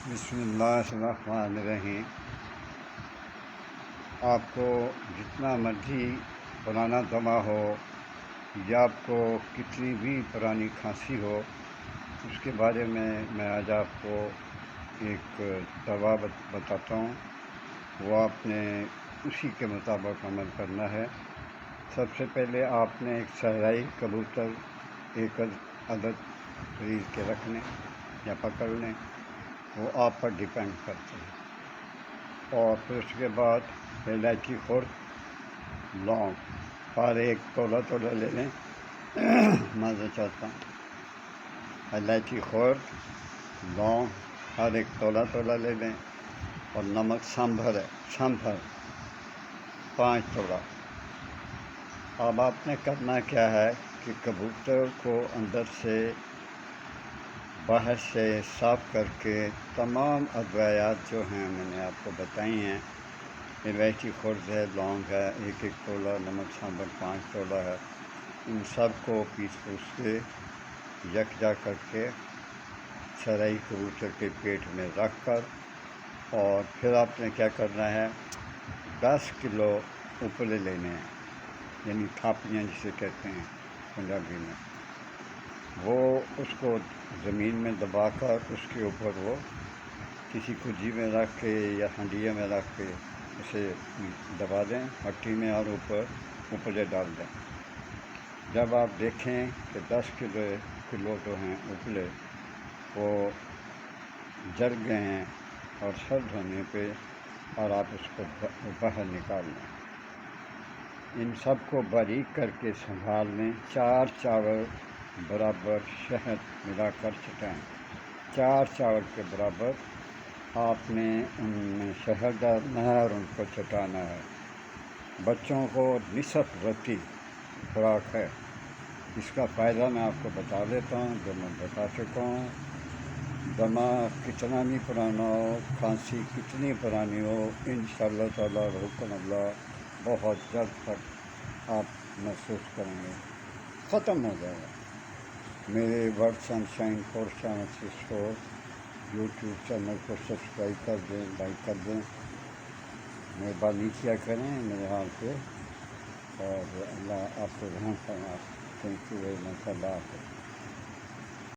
بسم اللہ الرحمن الرحیم۔ آپ کو جتنا مرضی پرانا دمہ ہو یا آپ کو کتنی بھی پرانی کھانسی ہو، اس کے بارے میں آج آپ کو ایک دوا بتاتا ہوں۔ وہ آپ نے اسی کے مطابق عمل کرنا ہے۔ سب سے پہلے آپ نے ایک صحرائی کبوتر ایک عدد خرید کے رکھ لیں یا پکڑ لیں، وہ آپ پر ڈیپینڈ کرتے ہیں۔ اور پھر اس کے بعد الائچی خرد، لونگ ہر ایک تولہ لے لیں۔ معذرت چاہتا ہوں، الائچی خرد، لونگ ہر ایک تولہ لے لیں، اور نمک سنبھر 5 تولہ۔ اب آپ نے کرنا کیا ہے کہ کبوتر کو اندر سے باہر سے صاف کر کے تمام ادویات جو ہیں میں نے آپ کو بتائی ہیں، الائچی خرد ہے، لونگ ہے، ایک تولہ، نمک سانبر 5 تولہ ہے، ان سب کو پیس کے یکجا کر کے صحرائی کبوتر کے پیٹ میں رکھ کر، اور پھر آپ نے کیا کرنا ہے، 10 کلو اپلے لینے ہیں، یعنی تھاپیاں جسے کہتے ہیں پنجابی میں۔ وہ اس کو زمین میں دبا کر اس کے اوپر وہ کسی کجی میں رکھ کے یا ہنڈیا میں رکھ کے اسے دبا دیں مٹی میں، اور اوپر اپلے ڈال دیں۔ جب آپ دیکھیں کہ 10 کلو جو ہیں اپلے وہ جل گئے ہیں اور سرد ہونے پہ، اور آپ اس کو باہر نکال لیں، ان سب کو باریک کر کے سنبھال لیں۔ 4 چاول برابر شہد ملا کر چٹائیں، 4 چاول کے برابر آپ نے ان میں شہد ڈالنا ہے اور ان کو چٹانا ہے۔ بچوں کو نصف رتی خوراک ہے۔ اس کا فائدہ میں آپ کو بتا دیتا ہوں، جو میں بتا چکا ہوں۔ دمہ کتنا بھی پرانا ہو، کھانسی کتنی پرانی ہو، انشاءاللہ تعالیٰ حکم اللہ بہت جلد تک آپ محسوس کریں گے، ختم ہو جائے گا۔ میرے ورڈ سن شائن فور یوٹیوب چینل کو سبسکرائب کر دیں، لائک کر دیں، مہربانی کیا کریں میرے حال پہ، اور اللہ آپ کو رحم فرمائے۔ Thank you very much. اللہ حافظ۔